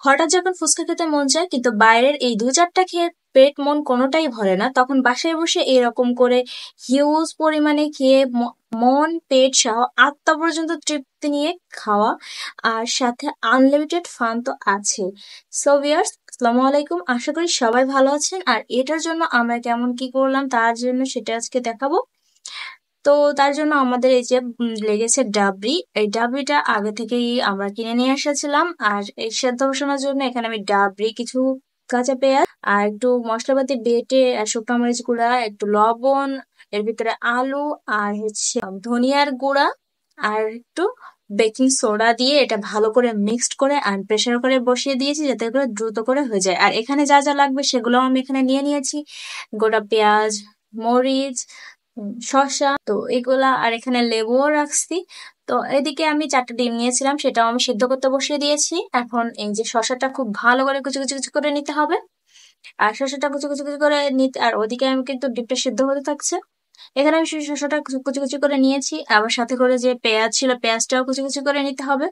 হঠাৎ যখন ফুচকা খেতে মন চায় কিন্তু বাইরের এই দু চারটা খেয়ে পেট মন কোনোটাই ভরে না, তখন বাসায় বসে এরকম করে হিউজ পরিমাণে খেয়ে মন পেট সহ আত্মা পর্যন্ত তৃপ্তি নিয়ে খাওয়া, আর সাথে আনলিমিটেড ফান তো আছে। সো ভিউয়ার্স, আসসালামু আলাইকুম, আশা করি সবাই ভালো আছেন। আর এটার জন্য আমরা কেমন কি করলাম তার জন্য সেটা আজকে দেখাবো। তো তার জন্য আমাদের এই যে লেগেছে ডাবরি। এই ডাবরিটা আগে থেকেই আমরা কিনে নিয়ে এসেছিলাম। আর এই সেদ্ধ বসানোর জন্য এখানে আমি ডাবরি, কিছু কাঁচা পেঁয়াজ আর একটু মশলাপাতি বেটে, আর শুকনো মরিচ গুঁড়া, একটু লবণ, এর ভিতরে আলু আর হচ্ছে ধনিয়ার গুঁড়া আর একটু বেকিং সোডা দিয়ে এটা ভালো করে মিক্সড করে আর প্রেসার করে বসিয়ে দিয়েছি যাতে করে দ্রুত করে হয়ে যায়। আর এখানে যা যা লাগবে সেগুলো আমি এখানে নিয়ে নিয়েছি: গোটা পেঁয়াজ, মরিচ, শসা, তো এগুলা, আর এখানে লেবুও রাখছি। তো এদিকে আমি 4টা ডিম নিয়েছিলাম, সেটাও আমি সিদ্ধ করতে বসিয়ে দিয়েছি। এখন এই যে শসাটা খুব ভালো করে কুচি কুচি কুচি করে নিতে হবে। আর শসাটা কুচি কুচি কুচি করে নিতে, আর ওদিকে আমি কিন্তু ডিমটা সিদ্ধ হতে থাকছে। এখানে আমি শসাটা কুচি কুচি করে নিয়েছি, আবার সাথে করে যে পেঁয়াজ ছিল পেঁয়াজটাও কুচি কুচি করে নিতে হবে।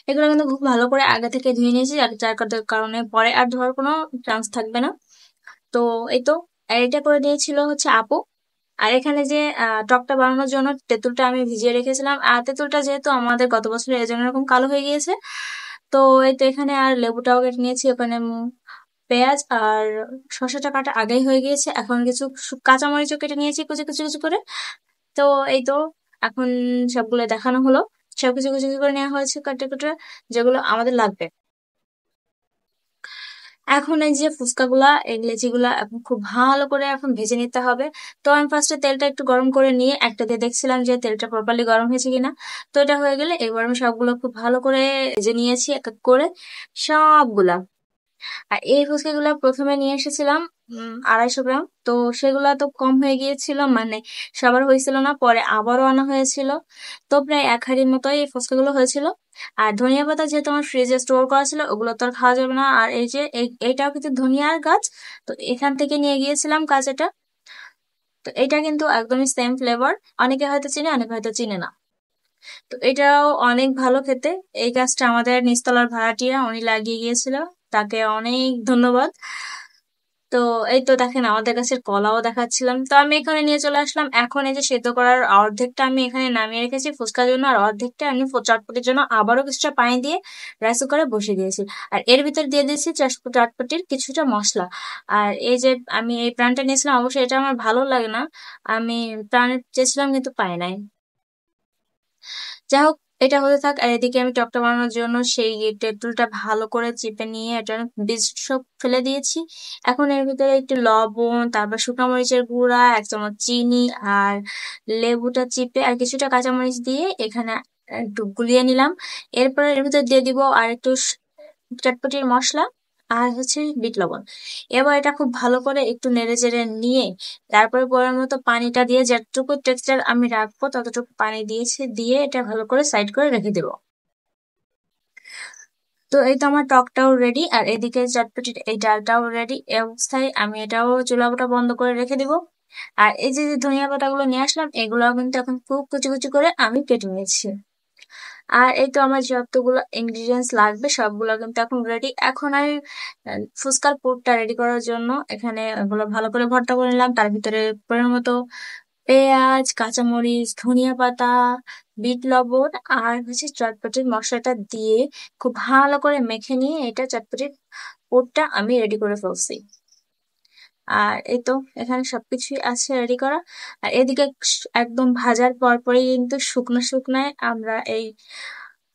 এগুলো কিন্তু খুব ভালো করে আগে থেকে ধুয়ে নিয়েছি, আর যার কারণে পরে আর ধোয়ার কোনো চান্স থাকবে না। তো এই তো, আর এটা করে দিয়েছিল হচ্ছে আপু। আর এখানে যে টকটা বানানোর জন্য তেঁতুলটা আমি ভিজিয়ে রেখেছিলাম, আর তেঁতুলটা যেহেতু আমাদের গত বছর এই জন্য এরকম কালো হয়ে গিয়েছে। তো এই তো এখানে আর লেবুটাও কেটে নিয়েছি। ওখানে পেঁয়াজ আর শসাটা কাটা আগেই হয়ে গিয়েছে। এখন কিছু কাঁচামরিচও কেটে নিয়েছি কুচি কুচি কুচি করে। তো এই তো, এখন সবগুলো দেখানো হলো। সবকিছু কুচি কুচি করে নেওয়া হয়েছে কাটে কুটে, যেগুলো আমাদের লাগবে। এখন এই যে ফুচকাগুলা, এই লেচিগুলা এখন খুব ভালো করে এখন ভেজে নিতে হবে। তো আমি ফার্স্টে তেলটা একটু গরম করে নিয়ে একটা দিয়ে দেখছিলাম যে তেলটা প্রপারলি গরম হয়েছে কিনা। তো এটা হয়ে গেলে এবার আমি সবগুলো খুব ভালো করে ভেজে নিয়েছি এক এক করে সবগুলা। আর এই ফুচকাগুলা প্রথমে নিয়ে এসেছিলাম 250 গ্রাম। তো সেগুলা তো কম হয়ে গিয়েছিল, মানে সবার হয়েছিল না, পরে আবারও আনা হয়েছিল। তো প্রায় 1 হাঁড়ির মতোই এই ফুচকাগুলো হয়েছিল। আর ধনিয়া পাতা যেহেতু আমার ফ্রিজে স্টোর করা ছিল, ওগুলো তো আর খাওয়া যাবে না। আর এই যে এইটাও কিন্তু ধনিয়ার গাছ, তো এখান থেকে নিয়ে গিয়েছিলাম কাঁচাটা। তো এটা কিন্তু একদমই সেম ফ্লেভার। অনেকে হয়তো চিনে, অনেকে হয়তো চিনে না। তো এটাও অনেক ভালো খেতে। এই গাছটা আমাদের নিচতলার ভাড়াটিয়া উনি লাগিয়ে গিয়েছিল, তাকে অনেক ধন্যবাদ। তো এই তো দেখেন, আমাদের গাছের কলাও দেখাচ্ছিলাম। তো আমি এখানে নিয়ে চলে আসলাম। এখন এই যে সেদ্ধ করার অর্ধেকটা আমি এখানে নামিয়ে রেখেছি ফুচকার জন্য, আর অর্ধেকটা আমি চটপটির জন্য আবারও কিছুটা পানি দিয়ে রাইস কুকারে বসিয়ে দিয়েছি। আর এর ভিতর দিয়ে দিয়েছি চটপটির কিছুটা মশলা। আর এই যে আমি এই প্রাণটা নিয়েছিলাম, অবশ্যই এটা আমার ভালো লাগে না, আমি প্রাণ চেয়েছিলাম কিন্তু পাই নাই। যাই হোক, এটা হতে থাক। আর এদিকে আমি টকটা বানানোর জন্য সেই তেঁতুলটা ভালো করে চিপে নিয়ে এটা বীজ সব ফেলে দিয়েছি। এখন এর ভিতরে একটু লবণ, তারপর শুকনো মরিচের গুঁড়া, 1 চামচ চিনি, আর লেবুটা চিপে আর কিছুটা কাঁচামরিচ দিয়ে এখানে একটু গুলিয়ে নিলাম। এরপরে এর ভিতরে দিয়ে দিব আর একটু চটপটির মশলা আর হচ্ছে বিট লবণ। এবার এটা খুব ভালো করে একটু নেড়ে চেড়ে নিয়ে তারপরে পরিমাণ মতো পানিটা দিয়ে, যতটুকু টেক্সচার আমি রাখবো ততটুকু পানি দিয়েছি, দিয়ে এটা ভালো করে সাইড করে রেখে দেবো। তো এই তো আমার টকটাও রেডি, আর এদিকে চটপটির এই ডালটাও রেডি। এই অবস্থায় আমি এটাও চুলাটা বন্ধ করে রেখে দিব। আর এই যে যে ধনিয়া পাতাগুলো নিয়ে আসলাম, এগুলোও কিন্তু এখন খুব কুচি কুচি করে আমি কেটে নিয়েছি। আর এই তো আমার যতগুলো ইনগ্রিডিয়েন্টস লাগবে সবগুলো কিন্তু এখন রেডি। এখন আমি ফুচকার পুরটা রেডি করার জন্য এখানে এগুলো ভালো করে ভর্তা করে নিলাম। তার ভিতরে পরিমাণ মতো পেঁয়াজ, কাঁচামরিচ, ধনিয়া পাতা, বিট লবণ আর হচ্ছে চটপটির মশলাটা দিয়ে খুব ভালো করে মেখে নিয়ে এটা চটপটির পুরটা আমি রেডি করে ফেলছি। আর এই তো এখানে সবকিছুই আছে রেডি করা। আর এদিকে একদম ভাজার পর পরই কিন্তু শুকনো শুকনায় আমরা এই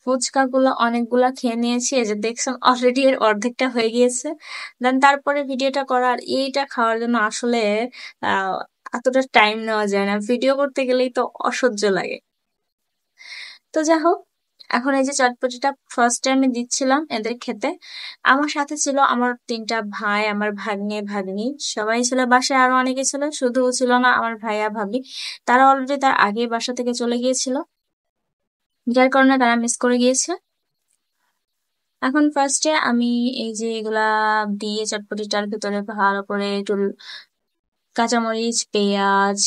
ফুচকা গুলো অনেকগুলা খেয়ে নিয়েছি। এই যে দেখছেন, অলরেডি এর অর্ধেকটা হয়ে গিয়েছে। দেন তারপরে ভিডিওটা করা, আর এইটা খাওয়ার জন্য আসলে আহ এতটা টাইম নেওয়া যায় না, ভিডিও করতে গেলেই তো অসহ্য লাগে। তো যাই হোক, এখন এই যে চটপটিটা ফার্স্টে আমি দিচ্ছিলাম এদের খেতে। আমার সাথে ছিল আমার 3টা ভাই, আমার ভাগ্নে ভাগ্নি, সবাই ছিল বাসায়, আরো অনেকে ছিল, শুধু ছিল না আমার ভাইয়া ভাবি। তারা অলরেডি তার আগে বাসা থেকে চলে গিয়েছিল, যার কারণে তারা মিস করে গিয়েছে। এখন ফার্স্টে আমি এই যে এগুলা দিয়ে চটপটিটার ভিতরে ভালো করে একটু কাঁচামরিচ, পেঁয়াজ,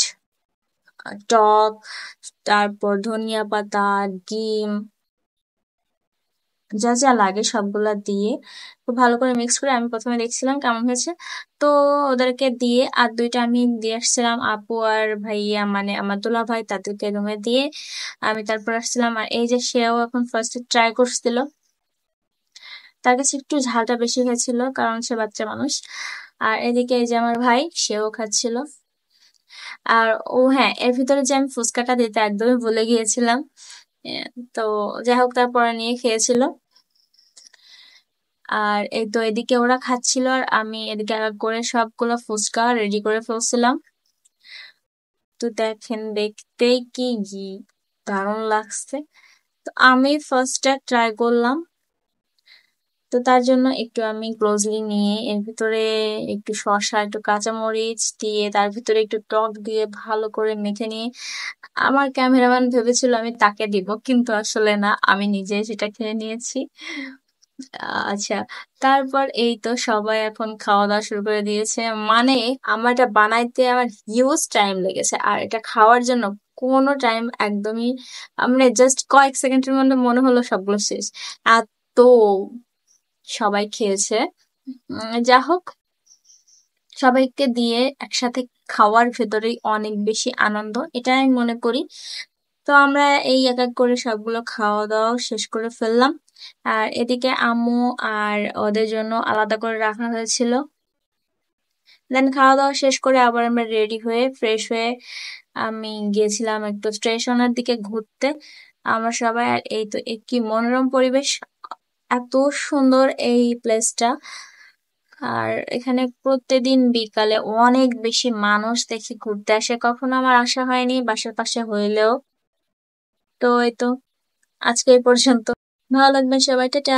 টক, তারপর ধনিয়া পাতা, ডিম, যা যা লাগে সবগুলা দিয়ে খুব ভালো করে মিক্স করে আমি প্রথমে দেখছিলাম কেমন হয়েছে। তো ওদেরকে দিয়ে আর দুইটা আমি দিয়ে আসছিলাম আপু আর ভাইয়া, মানে আমার দুলা ভাই, তাদেরকে রুমে দিয়ে আমি তারপর আসছিলাম। আর এই যে সেও এখন ফার্স্টে ট্রাই করছিল, তার কাছে একটু ঝালটা বেশি হয়েছিল কারণ সে বাচ্চা মানুষ। আর এদিকে এই যে আমার ভাই, সেও খাচ্ছিল। আর ও হ্যাঁ, এর ভিতরে যে আমি ফুচকাটা দিতে একদমই ভুলে গিয়েছিলাম। এ, তো যাই হোক, তারপরে নিয়ে খেয়েছিল। আর এই তো এদিকে ওরা খাচ্ছিল আর আমি এদিকে এক এক করে সবগুলো ফুচকা রেডি করে ফেলছিলাম। তো দেখেন, দেখতেই কি দারুণ লাগছে। তো আমি ফার্স্টে ট্রাই করলাম। তো তার জন্য একটু আমি ক্লোজলি নিয়ে এর ভিতরে একটু শসা, একটু কাঁচামরিচ দিয়ে, তার ভিতরে একটু টক দিয়ে ভালো করে মেখে নিয়ে, আমার ক্যামেরাম্যান ভেবেছিল আমি তাকে দিব, কিন্তু আসলে না, আমি নিজে সেটা খেয়ে নিয়েছি। আচ্ছা, তারপর এই তো সবাই এখন খাওয়া দাওয়া শুরু করে দিয়েছে। মানে আমার এটা বানাইতে আমার হিউজ টাইম লেগেছে, আর এটা খাওয়ার জন্য কোনো টাইম একদমই, মানে জাস্ট কয়েক সেকেন্ডের মধ্যে মনে হলো সবগুলো শেষ। এত সবাই খেয়েছে। যা হোক, সবাইকে দিয়ে একসাথে খাওয়ার ভেতরেই অনেক বেশি আনন্দ, এটা আমি মনে করি। তো আমরা এই এক এক করে সবগুলো খাওয়া দাওয়া শেষ করে ফেললাম। আর এদিকে আম্মু আর ওদের জন্য আলাদা করে রাখা হয়েছিল। দেন খাওয়া দাওয়া শেষ করে আবার আমরা রেডি হয়ে ফ্রেশ হয়ে আমি গিয়েছিলাম একটু স্টেশনের দিকে ঘুরতে। আমরা সবাই, আর এই তো কি মনোরম পরিবেশ, এত সুন্দর এই প্লেসটা। আর এখানে প্রতিদিন বিকালে অনেক বেশি মানুষ দেখি ঘুরতে আসে, কখনো আমার আসা হয়নি বাসার পাশে হইলেও। তো এই তো আজকে এই পর্যন্ত। ভালো লাগবেন সবাই, টাটা।